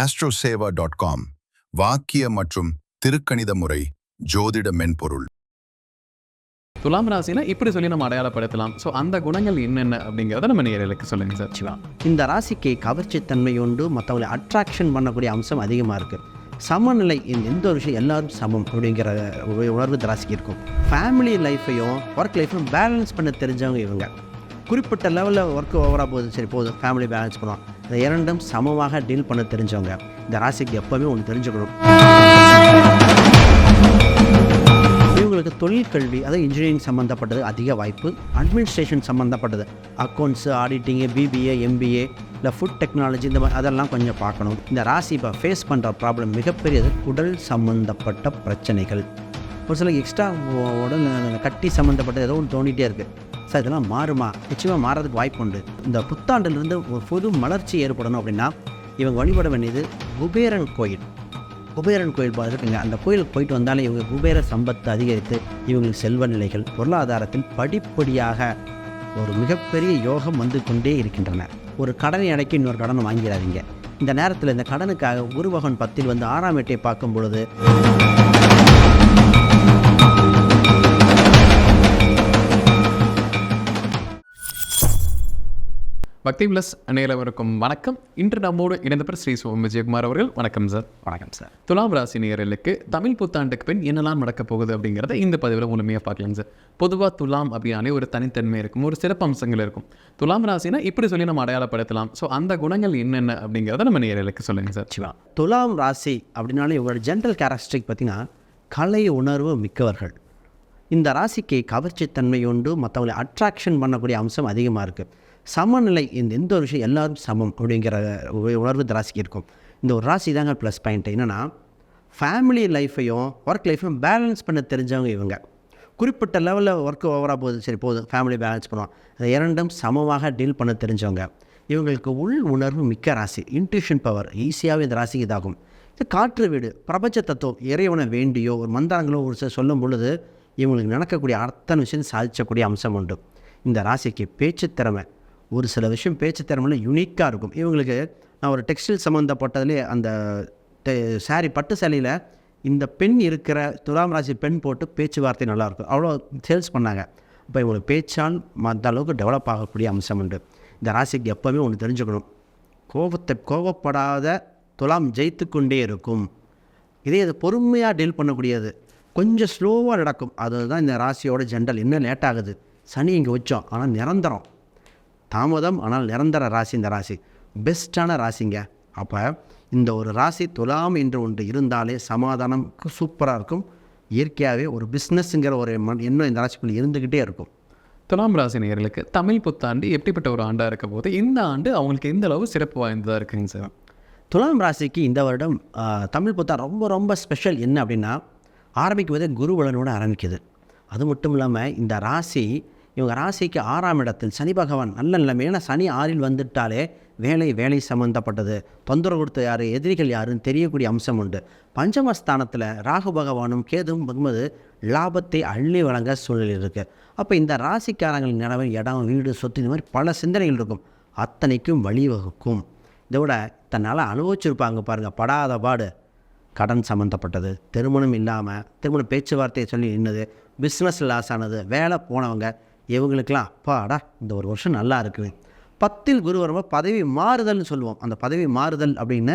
astroseva.com வாக்கிய மற்றும் திருக்கணித முறை ஜோதிட மென்பொருள். துலாம் ராசினா இப்படி சொல்லி நம்ம அடையாளப்படுத்தலாம். ஸோ அந்த குணங்கள் என்னென்ன அப்படிங்கிறத நம்ம நேயர்களுக்கு சொல்லுங்க சார். சிவா, இந்த ராசிக்கு கவர்ச்சித்தன்மை உண்டு, மற்றவங்களை அட்ராக்ஷன் பண்ணக்கூடிய அம்சம் அதிகமாக இருக்குது. சமநிலை, எந்த ஒரு விஷயம் எல்லாரும் சமம் அப்படிங்கிற உணர்வு இந்த ராசிக்கு இருக்கும். ஃபேமிலி லைஃப்பையும் ஒர்க் லைஃப்பையும் பேலன்ஸ் பண்ண தெரிஞ்சவங்க இவங்க. குறிப்பிட்ட லெவலில் ஒர்க் ஓவராக போகுது, சரி போதும், ஃபேமிலி பேலன்ஸ் பண்ணுவோம். இந்த இரண்டும் சமமாக டீல் பண்ண தெரிஞ்சவங்க. இந்த ராசிக்கு எப்போவுமே ஒன்று தெரிஞ்சுக்கணும், இவங்களுக்கு தொழில் கல்வி, அதாவது இன்ஜினியரிங் சம்மந்தப்பட்டது அதிக வாய்ப்பு. அட்மினிஸ்ட்ரேஷன் சம்மந்தப்பட்டது, அக்கௌண்ட்ஸு, ஆடிட்டிங்கு, பிபிஏ, எம்பிஏ, இல்லை ஃபுட் டெக்னாலஜி, இந்த மாதிரி அதெல்லாம் கொஞ்சம் பார்க்கணும். இந்த ராசி இப்போ ஃபேஸ் பண்ணுற ப்ராப்ளம் மிகப்பெரியது, குடல் சம்மந்தப்பட்ட பிரச்சனைகள். ஒரு சில எக்ஸ்ட்ரா உடல் கட்டி சம்மந்தப்பட்டது ஏதோ ஒன்று தோண்டிகிட்டே இருக்குது. சார் இதெல்லாம் மாறுமா? நிச்சயமாக மாறதுக்கு வாய்ப்பு உண்டு. இந்த புத்தாண்டிலிருந்து ஒரு புது மலர்ச்சி ஏற்படணும் அப்படின்னா இவங்க வழிபட வேண்டியது குபேரன் கோயில். குபேரன் கோயில் இருக்குங்க, அந்த கோயிலுக்கு போயிட்டு வந்தாலே இவங்க குபேர சம்பத்து அதிகரித்து இவங்களுக்கு செல்வ நிலைகள், பொருளாதாரத்தில் படிப்படியாக ஒரு மிகப்பெரிய யோகம் வந்து கொண்டே இருக்கின்றன. ஒரு கடனை அடைக்கி இன்னொரு கடனை வாங்கிடாதீங்க. இந்த நேரத்தில் இந்த கடனுக்காக குரு பகவான் 10 வந்து 6ஆம் எட்டை பார்க்கும் பொழுது பக்தி பிளஸ் நேயர்களுக்கும் வணக்கம். இன்று நம்மோடு இணைந்தவர் ஸ்ரீ சோம் விஜயகுமார் அவர்கள். வணக்கம் சார். வணக்கம் சார். துலாம் ராசி நேயர்களுக்கு தமிழ் புத்தாண்டுக்கு பின் என்னெல்லாம் நடக்கப் போகுது அப்படிங்கிறத இந்த பதிவில் முழுமையாக பார்க்கலாம் சார். பொதுவாக துலாம் அப்படின்னாலே ஒரு தனித்தன்மை இருக்கும், ஒரு சிறப்பு அம்சங்கள் இருக்கும். துலாம் ராசினா இப்படி சொல்லி நம்ம அடையாளப்படுத்தலாம். ஸோ அந்த குணங்கள் என்னென்ன அப்படிங்கிறத நம்ம நேயர்களுக்கு சொல்லுங்கள் சார். சிவா, துலாம் ராசி அப்படின்னாலே இவங்களோட ஜென்ரல் கேரக்டரிஸ்டிக் பார்த்திங்கன்னா கலை உணர்வு மிக்கவர்கள். இந்த ராசிக்கு கவர்ச்சித்தன்மை உண்டு, மற்றவங்களை அட்ராக்ஷன் பண்ணக்கூடிய அம்சம் அதிகமாக இருக்குது. சமநிலை, எந்த ஒரு விஷயம் எல்லாரும் சமம் அப்படிங்கிற உணர்வு இந்த ராசிக்கு இருக்கும். இந்த ஒரு ராசி தாங்க ப்ளஸ் பாயிண்ட். என்னென்னா ஃபேமிலி லைஃப்பையும் ஒர்க் லைஃப்பையும் பேலன்ஸ் பண்ண தெரிஞ்சவங்க இவங்க. குறிப்பிட்ட லெவலில் ஒர்க் ஓவராக போகுது, சரி போதும், ஃபேமிலி பேலன்ஸ் பண்ணுவோம். இந்த இரண்டும் சமமாக டீல் பண்ண தெரிஞ்சவங்க. இவங்களுக்கு உள் உணர்வு மிக்க ராசி, இன்ட்யூஷன் பவர் ஈஸியாகவே இந்த ராசிக்கு இதாகும். இது காற்று வீடு, பிரபஞ்ச தத்துவம், இறைவனை வேண்டியோ ஒரு மந்திரங்களோ ஒரு சில சொல்லும் பொழுது இவங்களுக்கு நடக்கக்கூடிய அத்தனை விஷயம் சாதிக்கக்கூடிய அம்சம் உண்டு. இந்த ராசிக்கு பேச்சு திறமை, ஒரு சில விஷயம் பேச்சு திறமையில் யூனிக்காக இருக்கும். இவங்களுக்கு நான் ஒரு டெக்ஸ்டைல் சம்மந்தப்பட்டதுலேயே அந்த சாரி, பட்டு சேலையில் இந்த பெண் இருக்கிற துலாம் ராசி பெண் போட்டு பேச்சுவார்த்தை நல்லாயிருக்கும், அவ்வளோ சேல்ஸ் பண்ணாங்க. இப்போ இவங்களுக்கு பேச்சால் அந்த அளவுக்கு டெவலப் ஆகக்கூடிய அம்சம் உண்டு. இந்த ராசிக்கு எப்போவுமே ஒன்று தெரிஞ்சுக்கணும், கோவப்படாத துலாம் ஜெயித்து கொண்டே இருக்கும். இதே இது பொறுமையாக டீல் பண்ணக்கூடியது, கொஞ்சம் ஸ்லோவாக நடக்கும். அதுதான் இந்த ராசியோட ஜென்ரல். என்ன லேட் ஆகுது, சனி இங்கே வச்சோம், ஆனால் நிரந்தரம், தாமதம் ஆனால் நிரந்தர ராசி இந்த ராசி. பெஸ்ட்டான ராசிங்க. அப்போ இந்த ஒரு ராசி துலாம் என்று ஒன்று இருந்தாலே சமாதானம் சூப்பராக இருக்கும். இயற்கையாகவே ஒரு பிஸ்னஸ்ங்கிற ஒரு எண்ணம் இந்த ராசிக்குள்ளே இருந்துக்கிட்டே இருக்கும். துலாம் ராசி நேயர்களுக்கு தமிழ் புத்தாண்டு எப்படிப்பட்ட ஒரு ஆண்டாக இருக்க போது, இந்த ஆண்டு அவங்களுக்கு எந்த அளவு சிறப்பு வாய்ந்ததாக இருக்குங்க சார்? துலாம் ராசிக்கு இந்த வருடம் தமிழ் புத்தாண்டு ரொம்ப ரொம்ப ஸ்பெஷல். என்ன அப்படின்னா ஆரம்பிக்கும் போதே குருவலனோடு ஆரம்பிக்குது. அது மட்டும் இல்லாமல் இந்த ராசி, இவங்க ராசிக்கு 6ஆம் இடத்தில் சனி பகவான் நல்ல நிலைமை. ஏன்னா சனி 6இல் வந்துட்டாலே வேலை சம்மந்தப்பட்டது, தொந்தரவு கொடுத்த யார், எதிரிகள் யாருன்னு தெரியக்கூடிய அம்சம் உண்டு. பஞ்சமஸ்தானத்தில் ராகு பகவானும் கேதுவும் பார்க்கும்போது லாபத்தை அள்ளி வழங்க சூழ்நிலை இருக்குது. அப்போ இந்த ராசிக்காரங்களின் நிலவை, இடம், வீடு, சொத்து, இந்த மாதிரி பல சிந்தனைகள் இருக்கும். அத்தனைக்கும் வழிவகுக்கும். இதை விட தன்னால் அனுபவிச்சிருப்பாங்க பாருங்கள், படாத பாடு. கடன் சம்மந்தப்பட்டது, திருமணம் இல்லாமல் திருமண பேச்சுவார்த்தையை சொல்லி நின்னது, பிஸ்னஸ் லாஸ் ஆனது, வேலை போனவங்க, இவங்களுக்கெல்லாம் அப்பாடா இந்த ஒரு வருஷம் நல்லா இருக்குது. 10ல் குரு வரும்போது பதவி மாறுதல்னு சொல்லுவோம். அந்த பதவி மாறுதல் அப்படின்னு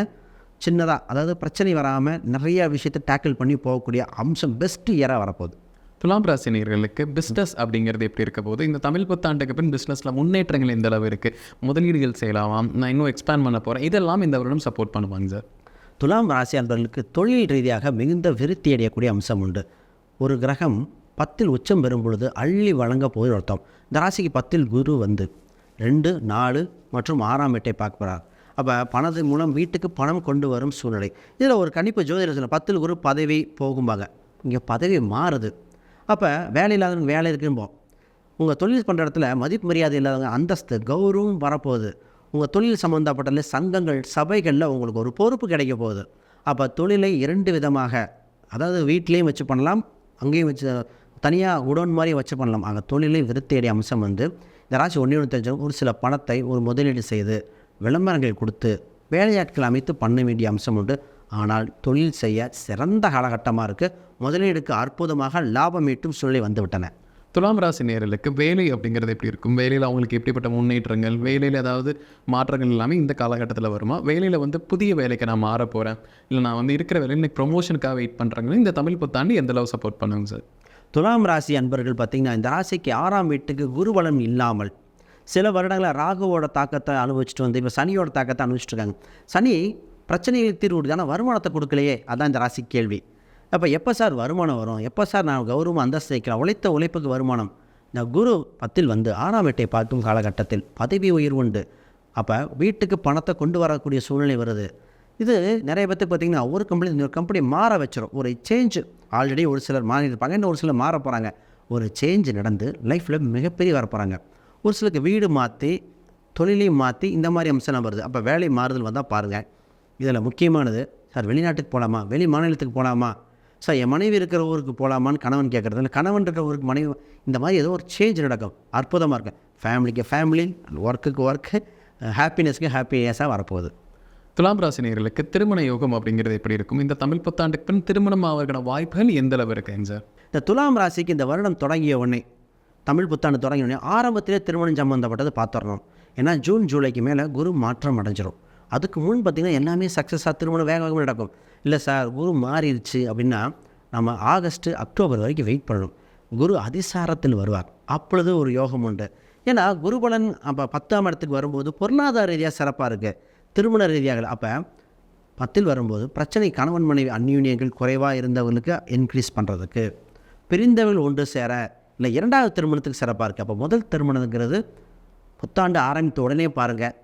சின்னதாக, அதாவது பிரச்சனை வராமல் நிறைய விஷயத்தை டேக்கிள் பண்ணி போகக்கூடிய அம்சம் பெஸ்ட்டு இயராக வரப்போகுது. துலாம் ராசி நேயர்களுக்கு பிஸ்னஸ் அப்படிங்கிறது எப்படி இருக்க போது, இந்த தமிழ் புத்தாண்டுக்கு பின் பிஸ்னஸில் முன்னேற்றங்கள் எந்த அளவு இருக்குது, முதலீடுகள் செய்யலாம், நான் இன்னும் எக்ஸ்பேண்ட் பண்ண போகிறேன், இதெல்லாம் இந்த வருடம் சப்போர்ட் பண்ணுவாங்க சார்? துலாம் ராசி அன்பர்களுக்கு தொழில் ரீதியாக மிகுந்த விருத்தி அடையக்கூடிய அம்சம் உண்டு. ஒரு கிரகம் 10ல் உச்சம் பெறும் பொழுது அள்ளி வழங்க போது அர்த்தம். இந்த ராசிக்கு 10ல் குரு வந்து 2, 4 மற்றும் 6ஆம் எட்டை பார்க்கிறார். அப்போ பணத்தின் மூலம் வீட்டுக்கு பணம் கொண்டு வரும் சூழ்நிலை. இதில் ஒரு கணிப்பு ஜோதிடத்தில் 10ல் குரு பதவி போகும்பாங்க, இங்கே பதவி மாறுது. அப்போ வேலை இல்லாதவங்க வேலை இருக்கும்போம், உங்கள் தொழில் பண்ணுற இடத்துல மதிப்பு மரியாதை இல்லாதவங்க அந்தஸ்து கௌரவம் வரப்போகுது. உங்கள் தொழில் சம்மந்தப்பட்ட சங்கங்கள், சபைகளில் உங்களுக்கு ஒரு பொறுப்பு கிடைக்க போகுது. அப்போ தொழிலை 2 விதமாக, அதாவது வீட்லேயும் வச்சு பண்ணலாம், அங்கேயும் வச்சு தனியாக குடோன் மாதிரி வச்சு பண்ணலாம். அங்கே தொழிலை விருத்தியடைய அம்சம் வந்து இந்த ராசி ஒன்று தெரிஞ்சவங்க ஒரு சில பணத்தை ஒரு முதலீடு செய்து விளம்பரங்கள் கொடுத்து வேலையாட்கள் அமைத்து பண்ண வேண்டிய அம்சம் உண்டு. ஆனால் தொழில் செய்ய சிறந்த காலகட்டமாக இருக்குது. முதலீடுக்கு அற்புதமாக லாபம் ஈட்டும் சூழ்நிலை வந்துவிட்டன. துலாம் ராசி நேயர்களுக்கு வேலை அப்படிங்கிறது எப்படி இருக்கும்? வேலையில் அவங்களுக்கு எப்படிப்பட்ட முன்னேற்றங்கள், வேலையில் ஏதாவது மாற்றங்கள் எல்லாமே இந்த காலகட்டத்தில் வருமா? வேலையில் வந்து புதிய வேலைக்கு நான் மாற போகிறேன், இல்லை நான் வந்து இருக்கிற வேலையில் எனக்கு ப்ரொமோஷனுக்காக வெயிட் பண்ணுறாங்கன்னு இந்த தமிழ் புத்தாண்டு எந்த அளவு சப்போர்ட் பண்ணுங்க சார்? துலாம் ராசி அன்பர்கள் பார்த்திங்கன்னா, இந்த ராசிக்கு 6ஆம் வீட்டுக்கு குருபலம் இல்லாமல் சில வருடங்களில் ராகுவோட தாக்கத்தை அனுபவிச்சுட்டு வந்து இப்போ சனியோட தாக்கத்தை அனுபவிச்சுட்டு இருக்காங்க. சனி பிரச்சனைகளுக்கு தீர்வு கொடுத்து, ஆனால் வருமானத்தை கொடுக்கலையே, அதான் இந்த ராசி கேள்வி. அப்போ எப்போ சார் வருமானம் வரும், எப்போ சார் நான் கௌரவம் அந்தஸ்து வைக்கலாம், உழைத்த உழைப்புக்கு வருமானம்? இந்த குரு 10ல் வந்து 6ஆம் வீட்டை பார்க்கும் காலகட்டத்தில் பதவி உயர்வு உண்டு. அப்போ வீட்டுக்கு பணத்தை கொண்டு வரக்கூடிய சூழ்நிலை வருது. இது நிறைய பேருக்கு பார்த்திங்கன்னா ஒரு கம்பெனி இன்னொரு கம்பெனி மாற வச்சிடும். ஒரு சேஞ்சு ஆல்ரெடி ஒரு சிலர் மாறியிருப்பாங்க, இன்னும் ஒரு சிலர் மாற போகிறாங்க. ஒரு சேஞ்சு நடந்து லைஃப்பில் மிகப்பெரிய வர போகிறாங்க. ஒரு சிலருக்கு வீடு மாற்றி தொழிலையும் மாற்றி இந்த மாதிரி அம்சம்லாம் வருது. அப்போ வேலை மாறுதல் வந்தால் பாருங்கள். இதில் முக்கியமானது, சார் வெளிநாட்டுக்கு போகலாமா, வெளி மாநிலத்துக்கு போகலாமா, சார் என் மனைவி இருக்கிற ஊருக்கு போகலாமான்னு கணவன் கேட்குறது, இல்லை கணவன் இருக்கிற ஊருக்கு மனைவி, இந்த மாதிரி ஏதோ ஒரு சேஞ்ச் நடக்கும். அற்புதமாக இருக்கும். ஃபேமிலிக்கு ஃபேமிலி, ஒர்க்குக்கு ஒர்க்கு, ஹாப்பினஸ்க்கு ஹாப்பினஸாக வரப்போகுது. துலாம் ராசி நேயர்களுக்கு திருமண யோகம் அப்படிங்கிறது எப்படி இருக்கும்? இந்த தமிழ் புத்தாண்டுக்கு பின் திருமணம் ஆவதற்கான வாய்ப்புகள் எந்த அளவு இருக்குங்க சார்? இந்த துலாம் ராசிக்கு இந்த வருடம் தொடங்கிய உடனே, தமிழ் புத்தாண்டு தொடங்கிய உடனே ஆரம்பத்திலே திருமணம் சம்மந்தப்பட்டது பார்த்துடணும். ஏன்னா ஜூன் ஜூலைக்கு மேலே குரு மாற்றம் அடைஞ்சிரும். அதுக்கு முன் பார்த்திங்கன்னா எல்லாமே சக்ஸஸாக திருமணம் வேக வேகமாக நடக்கும். இல்லை சார் குரு மாறிடுச்சு அப்படின்னா நம்ம ஆகஸ்ட்டு அக்டோபர் வரைக்கும் வெயிட் பண்ணணும். குரு அதிசாரத்தில் வருவார், அப்பொழுது ஒரு யோகம் உண்டு. ஏன்னா குருபலன் அப்போ 10ஆம் இடத்துக்கு வரும்போது பொருளாதார ரீதியாக சிறப்பாக இருக்குது, திருமண ரீதியாக. அப்போ 10ல் வரும்போது பிரச்சனை, கணவன் மனைவி அந்யூன்யங்கள் குறைவாக இருந்தவர்களுக்கு இன்க்ரீஸ் பண்ணுறதுக்கு, பிரிந்தவர்கள் ஒன்று சேர, இல்லை 2வது திருமணத்துக்கு சிறப்பாக இருக்குது. அப்போ முதல் திருமணங்கிறது புத்தாண்டு ஆரம்பித்த உடனே பாருங்கள்,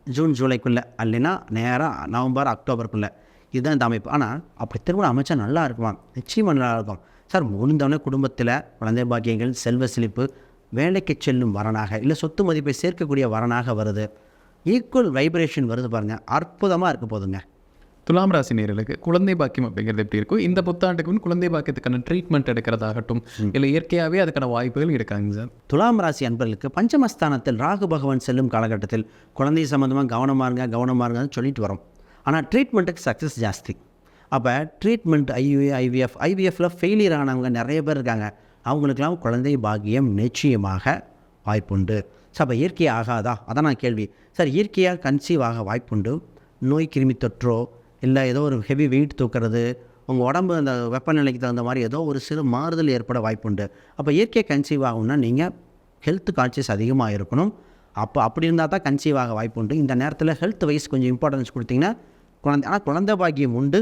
ஜூன் ஜூலைக்குள்ளே, இல்லைன்னா நேராக நவம்பர் அக்டோபருக்குள்ளே, இதுதான் இந்த அமைப்பு. ஆனால் அப்படி திருமணம் அமைச்சா நல்லா இருக்குமா? நிச்சயமாக நல்லா இருக்கும் சார். முடிந்தவொடனே குடும்பத்தில் குழந்தை பாக்கியங்கள், செல்வ செழிப்பு, வேலைக்கு செல்லும் வரனாக, இல்லை சொத்து மதிப்பை சேர்க்கக்கூடிய வரனாக வருது. ஈக்குவல் வைப்ரேஷன் வருது பாருங்கள், அற்புதமாக இருக்க போதுங்க. துலாம் ராசி நேயர்களுக்கு குழந்தை பாக்கியம் அப்படிங்கிறது எப்படி இருக்கும்? இந்த புத்தாண்டுக்கு முன் குழந்தை பாக்கியத்துக்கான ட்ரீட்மெண்ட் எடுக்கிறதாகட்டும், இல்லை இயற்கையாகவே அதுக்கான வாய்ப்புகள் இருக்காங்க சார்? துலாம் ராசி அன்பர்களுக்கு பஞ்சமஸ்தானத்தில் ராகு பகவான் செல்லும் காலகட்டத்தில் குழந்தை சம்மந்தமாக கவனமாக இருங்கன்னு சொல்லிட்டு வரோம். ஆனால் ட்ரீட்மெண்ட்டுக்கு சக்ஸஸ் ஜாஸ்தி. அப்போ ட்ரீட்மெண்ட் ஐவிஎஃப்பில் ஃபெயிலியர் ஆனவங்க நிறைய பேர் இருக்காங்க. அவங்களுக்கெல்லாம் குழந்தை பாக்கியம் நிச்சயமாக வாய்ப்புண்டு. சார் அப்போ இயற்கையாக ஆகாதா? அதான் நான் கேள்வி. சார் இயற்கையாக கன்சீவ் ஆக வாய்ப்புண்டு. நோய் கிருமி தொற்றோ, இல்லை ஏதோ ஒரு ஹெவி வெயிட் தூக்கிறது, உங்கள் உடம்பு அந்த வெப்பநிலைக்கு தகுந்த மாதிரி ஏதோ ஒரு சிறு மாறுதல் ஏற்பட வாய்ப்புண்டு. அப்போ இயற்கை கன்சீவ் ஆகும்னா நீங்கள் ஹெல்த் கான்சியஸ் அதிகமாக இருக்கணும். அப்போ அப்படி இருந்தால் தான் கன்சீவ் ஆக வாய்ப்புண்டு. இந்த நேரத்தில் ஹெல்த் வைஸ் கொஞ்சம் இம்பார்ட்டன்ஸ் கொடுத்தீங்கன்னா குழந்தை பாக்கியம் உண்டு.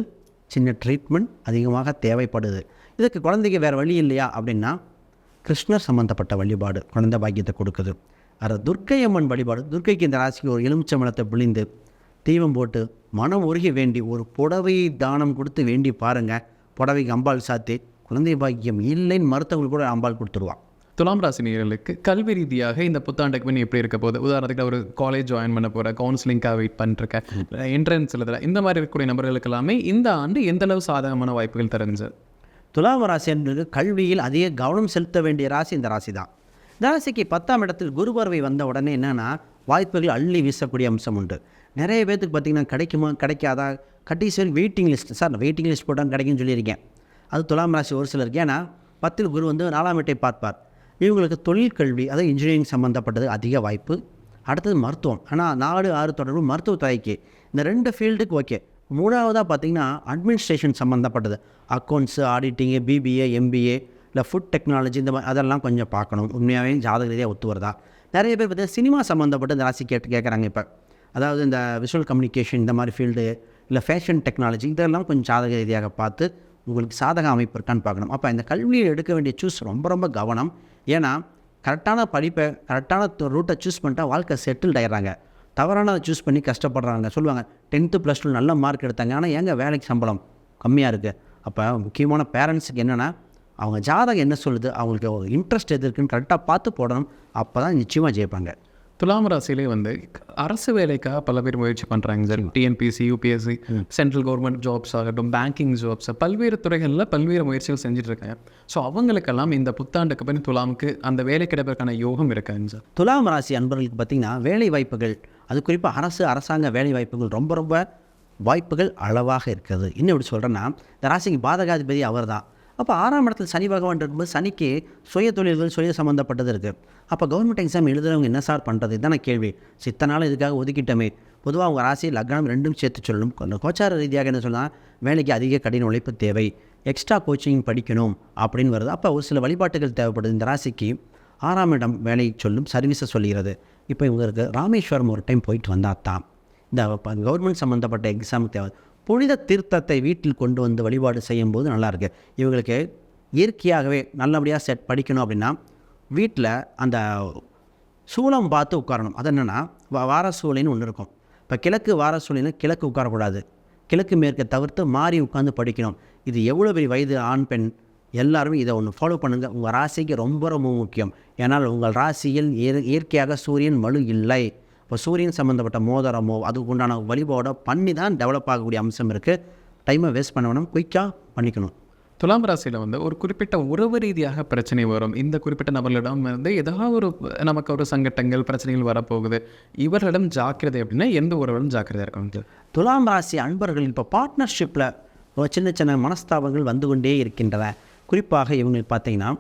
சின்ன ட்ரீட்மெண்ட் அதிகமாக தேவைப்படுது. இதுக்கு குழந்தைக்கு வேறு வழி இல்லையா அப்படின்னா கிருஷ்ணர் சம்மந்தப்பட்ட வழிபாடு குழந்தை பாக்கியத்தை கொடுக்குது. அது துர்க்கையம்மன் வழிபாடு. துர்க்கைக்கு இந்த ராசிக்கு ஒரு எலுமிச்சம்பழத்தை பிழிந்து தீபம் போட்டு மனம் உருகி வேண்டி ஒரு புடவை தானம் கொடுத்து வேண்டி பாருங்கள். புடவைக்கு அம்பாள் சாத்தி குழந்தை பாக்கியம் இல்லைன்னு மருத்துவங்களுக்கு கூட அம்பாள் கொடுத்துருவான். துலாம் ராசி நேயர்களுக்கு கல்வி ரீதியாக இந்த புத்தாண்டுக்கு பின் எப்படி இருக்க போகுது? உதாரணத்துக்கு ஒரு காலேஜ் ஜாயின் பண்ண போகிற, கவுன்சிலிங்காக வெயிட் பண்ணிருக்கேன், என்ட்ரன்ஸ் எழுதுற, இந்த மாதிரி இருக்கக்கூடிய நபர்களுக்கு எல்லாமே இந்த ஆண்டு எந்த அளவு சாதகமான வாய்ப்புகள் தருங்க சார்? துலாம் ராசி என்பது கல்வியில் அதிக கவனம் செலுத்த வேண்டிய ராசி இந்த ராசி தான். இந்த ராசிக்கு 10ஆம் இடத்தில் குரு பார்வை வந்த உடனே என்னென்னா வாய்ப்புகள் அள்ளி வீசக்கூடிய அம்சம் உண்டு. நிறைய பேர்த்துக்கு பார்த்திங்கன்னா கிடைக்குமா கிடைக்காதா, கடைசி waiting list, sir waiting list போட்டால் கிடைக்குன்னு சொல்லியிருக்கேன். அது துலாம் ராசி ஒரு சிலருக்கு. ஏன்னா 10ல் குரு வந்து 4ஆம் வீட்டை பார்ப்பார். இவங்களுக்கு தொழில் கல்வி, அதாவது இன்ஜினியரிங் சம்மந்தப்பட்டது அதிக வாய்ப்பு. அடுத்தது மருத்துவம். ஆனால் 4, 6 தொடர்பு மருத்துவத்துறைக்கு, இந்த 2 ஃபீல்டுக்கு ஓகே. 3ஆவதாக பார்த்திங்கன்னா அட்மினிஸ்ட்ரேஷன் சம்மந்தப்பட்டது, அக்கௌண்ட்ஸு, ஆடிட்டிங்கு, பிபிஏ, எம்பிஏ, இல்லை ஃபுட் டெக்னாலஜி, இந்த மாதிரி அதெல்லாம் கொஞ்சம் பார்க்கணும். உண்மையாகவே ஜாதக ரீதியாக ஒத்து வருதா? நிறைய பேர் பார்த்தீங்கன்னா சினிமா சம்மந்தப்பட்ட இந்த ராசி கேட்குறாங்க. இப்போ அதாவது இந்த விஷுவல் கம்யூனிகேஷன் இந்த மாதிரி ஃபீல்டு, இல்லை ஃபேஷன் டெக்னாலஜி, இதெல்லாம் கொஞ்சம் ஜாதக ரீதியாக பார்த்து உங்களுக்கு சாதக அமைப்பு இருக்கான்னு பார்க்கணும். அப்போ இந்த கல்வியில் எடுக்க வேண்டிய சூஸ் ரொம்ப ரொம்ப கவனம். ஏன்னா கரெக்டான படிப்பை, கரெக்டான ரூட்டை சூஸ் பண்ணிட்டா வாழ்க்கை செட்டில்ட் ஆகிடுறாங்க. தவறானதை சூஸ் பண்ணி கஷ்டப்படுறாங்க. சொல்லுவாங்க 10th +2 நல்ல மார்க் எடுத்தாங்க, ஆனால் ஏங்க வேலைக்கு சம்பளம் கம்மியாக இருக்குது. அப்போ முக்கியமான பேரண்ட்ஸுக்கு என்னென்னா அவங்க ஜாதகம் என்ன சொல்லுது, அவங்களுக்கு ஒரு இன்ட்ரெஸ்ட் எது இருக்குன்னு கரெக்டாக பார்த்து போடணும். அப்போ தான் நிச்சயமாக ஜெயிப்பாங்க. துலாம் ராசியிலே வந்து அரசு வேலைக்காக பல பேர் முயற்சி பண்ணுறாங்க sir. TNPSC, UPSC, central government jobs ஆகட்டும், பேங்கிங் ஜாப்ஸ், பல்வேறு துறைகளில் பல்வேறு முயற்சிகள் செஞ்சுட்ருக்காங்க. ஸோ அவங்களுக்கெல்லாம் இந்த புத்தாண்டுக்கு பின் துலாமுக்கு அந்த வேலை கிடைப்பதற்கான யோகம் இருக்காங்க சார்? துலாம் ராசி அன்பர்களுக்கு பார்த்திங்கன்னா வேலை வாய்ப்புகள் அது குறிப்பாக அரசாங்க வேலை வாய்ப்புகள் ரொம்ப ரொம்ப வாய்ப்புகள் அளவாக இருக்கிறது. இன்னும் எப்படி சொல்கிறேன்னா, இந்த ராசிக்கு பாதகாதிபதி அவர் தான். அப்போ 6ஆம் இடத்துல சனி பகவான் இருக்கும்போது சனிக்கு சுய தொழில்கள் சுய சம்மந்தப்பட்டது இருக்குது. அப்போ கவர்மெண்ட் எக்ஸாம் எழுதுறவங்க என்ன சார் பண்ணுறது? இதுதான கேள்வி. சித்தனால இதுக்காக ஒதுக்கிட்டமே. பொதுவாக அவங்க ராசி லக்னம் ரெண்டும் சேர்த்து சொல்லணும். கோச்சார ரீதியாக என்ன சொன்னால், வேலைக்கு அதிக கடின உழைப்பு தேவை, எக்ஸ்ட்ரா கோச்சிங் படிக்கணும் அப்படின்னு வருது. அப்போ ஒரு சில வழிபாட்டுகள் தேவைப்படுது. இந்த ராசிக்கு 6ஆம் இடம் வேலையை சொல்லும், சர்வீஸை சொல்லுகிறது. இப்போ இவங்களுக்கு ராமேஸ்வரம் ஒரு டைம் போயிட்டு வந்தால் தான் இந்த கவர்மெண்ட் சம்மந்தப்பட்ட எக்ஸாமுக்கு தேவை. புனித தீர்த்தத்தை வீட்டில் கொண்டு வந்து வழிபாடு செய்யும்போது நல்லாயிருக்கு. இவங்களுக்கு இயற்கையாகவே நல்லபடியாக படிக்கணும் அப்படின்னா வீட்டில் அந்த சூளம் பார்த்து உட்காரணும். அது என்னென்னா வார சூளைன்னு ஒன்று இருக்கும். இப்போ கிழக்கு வார சூளைன்னு கிழக்கு உட்காரக்கூடாது, கிழக்கு மேற்கை தவிர்த்து மாறி உட்காந்து படிக்கணும். இது எவ்வளோ பெரிய வயது ஆண் பெண் எல்லாருமே இதை ஒன்று ஃபாலோ பண்ணுங்கள். உங்கள் ராசிக்கு ரொம்ப ரொம்ப முக்கியம். ஏன்னால் உங்கள் ராசியில் இயற்கையாக சூரியன் வலு இல்லை. இப்போ சூரியன் சம்மந்தப்பட்ட மோதிரமோ அதுக்கு உண்டான வழிபாடோ பண்ணி தான் டெவலப் ஆகக்கூடிய அம்சம் இருக்குது. டைமை வேஸ்ட் பண்ண வேணும், குயிக்காக பண்ணிக்கணும். துலாம் ராசியில் வந்து ஒரு குறிப்பிட்ட உறவு ரீதியாக பிரச்சனை வரும். இந்த குறிப்பிட்ட நபர்களிடம் வந்து ஏதாவது ஒரு நமக்கு ஒரு சங்கட்டங்கள் பிரச்சனைகள் வரப்போகுது. இவர்களிடம் ஜாக்கிரதை அப்படின்னா எந்த உறவிலும் ஜாக்கிரதையாக இருக்கும்? துலாம் ராசி அன்பர்கள் இப்போ பார்ட்னர்ஷிப்பில் சின்ன சின்ன மனஸ்தாபங்கள் வந்து கொண்டே இருக்கின்றன. குறிப்பாக இவங்களுக்கு பார்த்தீங்கன்னா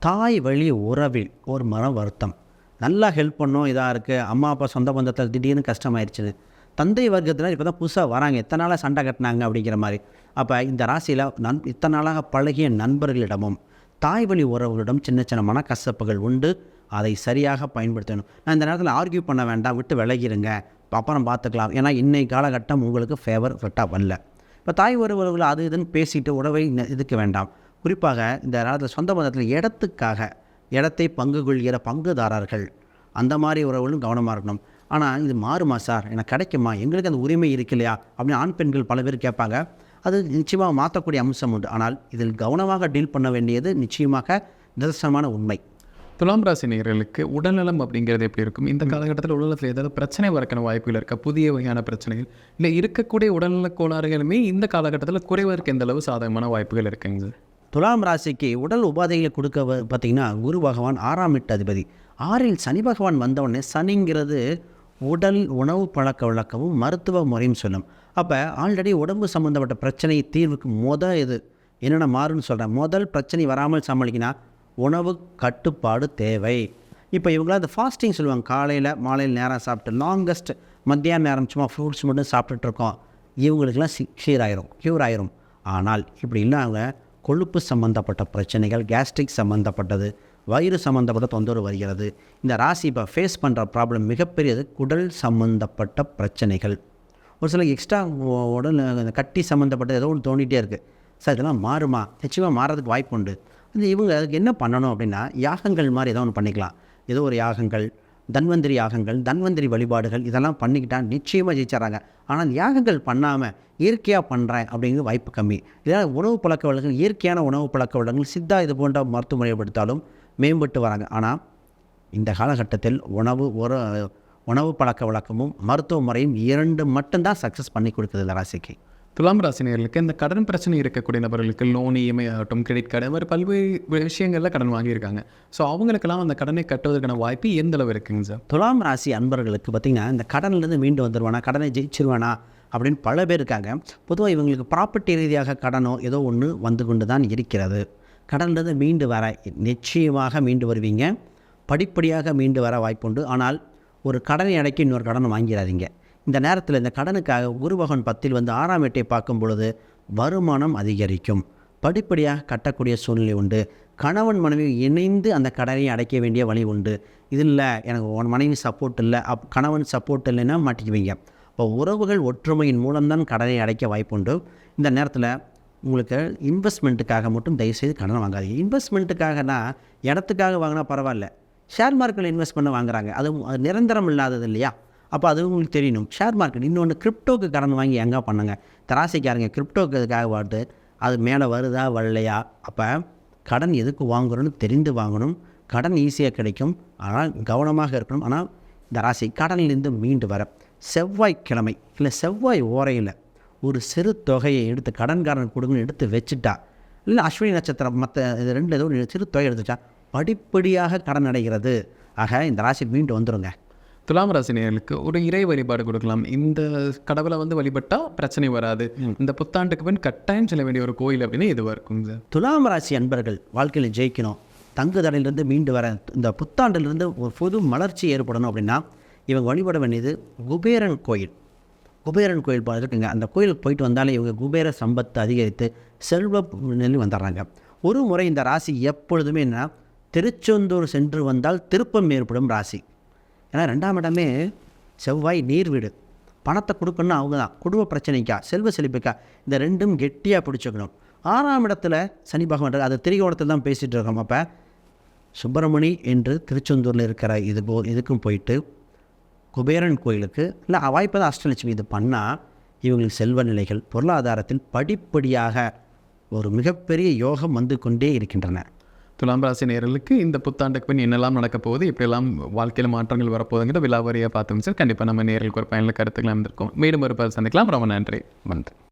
தாய் வழி உறவில் ஒரு மன வருத்தம். நல்லா ஹெல்ப் பண்ணோம், இதாக இருக்குது. அம்மா அப்பா சொந்த பந்தத்தில் திடீர்னு கஷ்டமாயிருச்சு. தந்தை வர்க்கத்தில் இப்போ தான் புதுசாக வராங்க, எத்தனை நாளாக சண்டை கட்டினாங்க அப்படிங்கிற மாதிரி. அப்போ இந்த ராசியில் இத்தனை நாளாக பழகிய நண்பர்களிடமும் தாய் வழி உறவுகளிடம் சின்ன சின்ன மனக்கசப்புகள் உண்டு. அதை சரியாக பயன்படுத்தணும். நான் இந்த நேரத்தில் ஆர்கியூ பண்ண வேண்டாம், விட்டு விலகிருங்க, அப்புறம் பார்த்துக்கலாம். ஏன்னா இன்னைக்கு காலகட்டம் உங்களுக்கு ஃபேவரட்டாக வரல. இப்போ தாய் உறவுகள் அது இதுன்னு பேசிட்டு உறவை இதுக்க வேண்டாம். குறிப்பாக இந்த நேரத்தில் சொந்த பந்தத்தில் இடத்தை பங்கு கொள்கிற பங்குதாரர்கள் அந்த மாதிரி உறவுகளும் கவனமாக இருக்கணும். ஆனால் இது மாறுமா சார், எனக்கு கிடைக்குமா, எங்களுக்கு அந்த உரிமை இருக்கு இல்லையா அப்படின்னு ஆண் பெண்கள் பல பேர் கேட்பாங்க. அது நிச்சயமாக மாற்றக்கூடிய அம்சம் உண்டு. ஆனால் இதில் கவனமாக டீல் பண்ண வேண்டியது நிச்சயமாக நிதர்சனமான உண்மை. துலாம் ராசி நேயர்களுக்கு உடல்நலம் அப்படிங்கிறது எப்படி இருக்கும்? இந்த காலகட்டத்தில் உடல்நலத்தில் ஏதாவது பிரச்சனை வரக்கான வாய்ப்புகள் இருக்கா? புதிய வகையான பிரச்சனைகள் இல்லை இருக்கக்கூடிய உடல்நல கோளாறுகளுமே இந்த காலகட்டத்தில் குறைவதற்கு எந்த அளவு சாதகமான வாய்ப்புகள் இருக்குங்க? துலாம் ராசிக்கு உடல் உபாதைகளை கொடுக்க பார்த்திங்கன்னா குரு பகவான் 6ஆம் வீட்டு அதிபதி. 6இல் சனி பகவான் வந்தவுடனே சனிங்கிறது உடல் உணவு பழக்க வழக்கமும் மருத்துவ முறையும் சொல்லும். அப்போ ஆல்ரெடி உடம்பு சம்மந்தப்பட்ட பிரச்சனை தீர்வுக்கு இது என்னென்ன மாறுன்னு சொல்கிறேன். முதல் பிரச்சனை வராமல் சமாளிக்கினா உணவு கட்டுப்பாடு தேவை. இப்போ இவங்களாம் அந்த ஃபாஸ்டிங் சொல்லுவாங்க. காலையில் மாலையில் நேரம் சாப்பிட்டு லாங்கஸ்ட் மத்தியான நேரம் சும்மா ஃப்ரூட்ஸ் மட்டும் சாப்பிட்டுட்ருக்கோம். இவங்களுக்கெல்லாம் க்யூர் ஆயிரும். ஆனால் இப்படி இல்லாமல் கொழுப்பு சம்மந்தப்பட்ட பிரச்சனைகள், கேஸ்ட்ரிக் சம்மந்தப்பட்டது, வயிறு சம்மந்தப்பட்ட தொந்தரவு வருகிறது. இந்த ராசி இப்போ ஃபேஸ் பண்ணுற ப்ராப்ளம் மிகப்பெரியது குடல் சம்மந்தப்பட்ட பிரச்சனைகள். ஒரு சில எக்ஸ்ட்ரா உடல் கட்டி சம்மந்தப்பட்டது ஏதோ ஒன்று தோண்டிகிட்டே இருக்குது. சார் இதெல்லாம் மாறுமா? நிச்சயமாக மாறதுக்கு வாய்ப்பு உண்டு. இவங்க அதுக்கு என்ன பண்ணணும் அப்படின்னா யாகங்கள் மாதிரி ஏதோ ஒன்று பண்ணிக்கலாம். ஏதோ ஒரு யாகங்கள், தன்வந்திரி வழிபாடுகள் இதெல்லாம் பண்ணிக்கிட்டால் நிச்சயமாக ஜெயிச்சிட்றாங்க. ஆனால் யாகங்கள் பண்ணாமல் இயற்கையாக பண்ணுறேன் அப்படிங்கிற வாய்ப்பு கம்மி. இதனால் உணவு பழக்க வழக்கங்கள், இயற்கையான உணவு பழக்க வழக்கங்கள், சித்தா இது போன்ற மருத்துவ முறைப்படுத்தாலும் மேம்பட்டு வராங்க. ஆனால் இந்த காலகட்டத்தில் உணவு பழக்க வழக்கமும் மருத்துவ முறையும் 2 மட்டும்தான் சக்ஸஸ் பண்ணி கொடுக்குது இந்த ராசிக்கு. துலாம் ராசினியர்களுக்கு இந்த கடன் பிரச்சனை இருக்கக்கூடிய நபர்களுக்கு லோன், இஎம்ஐ ஆகட்டும், கிரெடிட் கார்டு, அது மாதிரி பல்வேறு விஷயங்களில் கடன் வாங்கியிருக்காங்க. ஸோ அவங்களுக்கெல்லாம் அந்த கடனை கட்டுவதற்கான வாய்ப்பு எந்த அளவு இருக்குங்க சார்? துலாம் ராசி அன்பர்களுக்கு பார்த்திங்கன்னா இந்த கடன்லேருந்து மீண்டு வந்துடுவானா, கடனை ஜெயிச்சிருவானா அப்படின்னு பல பேர் இருக்காங்க. பொதுவாக இவங்களுக்கு ப்ராப்பர்ட்டி ரீதியாக கடனோ ஏதோ ஒன்று வந்து கொண்டு தான் இருக்கிறது. கடன்லேருந்து மீண்டு வர நிச்சயமாக மீண்டு வருவீங்க. படிப்படியாக மீண்டு வர வாய்ப்புண்டு. ஆனால் ஒரு கடனை அடைக்கி இன்னொரு கடனை வாங்கிடாதீங்க. இந்த நேரத்தில் இந்த கடனுக்காக குரு பகவான் 10ல் வந்து 6ஆம் வீட்டை பார்க்கும் பொழுது வருமானம் அதிகரிக்கும். படிப்படியாக கட்டக்கூடிய சூழ்நிலை உண்டு. கணவன் மனைவி இணைந்து அந்த கடனை அடைக்க வேண்டிய வழி உண்டு. இது இல்லை எனக்கு மனைவி சப்போர்ட் இல்லை, கணவன் சப்போர்ட் இல்லைன்னா மாட்டிக்குவீங்க. இப்போ உறவுகள் ஒற்றுமையின் மூலம்தான் கடனை அடைக்க வாய்ப்புண்டு. இந்த நேரத்தில் உங்களுக்கு இன்வெஸ்ட்மெண்ட்டுக்காக மட்டும் தயவுசெய்து கடனை வாங்காதீங்க. இன்வெஸ்ட்மெண்ட்டுக்காகனா இடத்துக்காக வாங்கினா பரவாயில்ல, ஷேர் மார்க்கெட்டில் இன்வெஸ்ட் பண்ண வாங்குறாங்க. அது நிரந்தரம் இல்லாதது இல்லையா? அப்போ அது உங்களுக்கு தெரியணும். ஷேர் மார்க்கெட் இன்னொன்று கிரிப்டோக்கு கடன் வாங்கி எங்கே பண்ணுங்க. தராசிக்காரங்க கிரிப்டோக்கு அதுக்காக வாட்டு அது மேலே வருதா வரலையா? அப்போ கடன் எதுக்கு வாங்குறோன்னு தெரிந்து வாங்கணும். கடன் ஈஸியாக கிடைக்கும், ஆனால் கவனமாக இருக்கணும். ஆனால் இந்த ராசி கடனிலிருந்து மீண்டு வர செவ்வாய்க்கிழமை இல்லை செவ்வாய் ஓரையில் ஒரு சிறு தொகையை எடுத்து கடன்காரன் கொடுங்கன்னு எடுத்து வச்சுட்டா, இல்லை அஸ்வினி நட்சத்திரம் மற்ற இது 2 ஏதோ சிறு தொகை எடுத்துட்டா படிப்படியாக கடன் அடைகிறது. ஆக இந்த ராசி மீண்டு வந்துடுங்க. துலாம் ராசி நேயர்களுக்கு ஒரு இறை வழிபாடு கொடுக்கலாம். இந்த கடவுளை வந்து வழிபட்டால் பிரச்சனை வராது, இந்த புத்தாண்டுக்கு பின் கட்டாயம் செல்ல வேண்டிய ஒரு கோயில் அப்படின்னு எதுவாக இருக்கும் சார்? துலாம் ராசி அன்பர்கள் வாழ்க்கையில் ஜெயிக்கணும், தங்குதடையிலிருந்து மீண்டு வர, இந்த புத்தாண்டிலிருந்து ஒரு புது மலர்ச்சி ஏற்படணும் அப்படின்னா இவங்க வழிபட வேண்டியது குபேரன் கோயில். குபேரன் கோயில் இருக்குங்க. அந்த கோயிலுக்கு போயிட்டு வந்தாலே இவங்க குபேர சம்பத்து அதிகரித்து செல்வ நிலை வந்துடுறாங்க. ஒரு முறை இந்த ராசி எப்பொழுதுமே என்ன, திருச்செந்தூர் சென்று வந்தால் திருப்பம் ஏற்படும் ராசி. ஏன்னா 2ஆம் இடமே செவ்வாய் நீர் வீடு, பணத்தை கொடுக்கணும்னா அவங்க தான், குடும்ப பிரச்சனைக்கா செல்வ செழிப்புக்கா, இந்த ரெண்டும் கெட்டியாக பிடிச்சிக்கணும். 6ஆம் இடத்துல சனி பகவான், அது திரிகோணத்தில் தான் பேசிகிட்டு இருக்கோம். அப்போ சுப்பிரமணி என்று திருச்செந்தூரில் இருக்கிற இதுக்கும் போயிட்டு குபேரன் கோயிலுக்கு இல்லை வாய்ப்பு தான் அஷ்டலட்சுமி இது பண்ணால் இவங்களுக்கு செல்வ நிலைகள் பொருளாதாரத்தில் படிப்படியாக ஒரு மிகப்பெரிய யோகம் வந்து கொண்டே இருக்கின்றன. துலாம் ராசி நேயர்களுக்கு இந்த புத்தாண்டுக்கு பின் என்னெல்லாம் நடக்க போகுது, இப்படியெல்லாம் வாழ்க்கையில் மாற்றங்கள் வரப்போகுதுங்கிற விலாவரியாக பார்த்தோம் சார். கண்டிப்பாக நம்ம நேயர்களுக்கு ஒரு பயனுள்ள கருத்துக்கள் இருந்திருக்கும். மீண்டும் ஒரு சந்திக்கலாம். ரொம்ப நன்றி. நன்றி.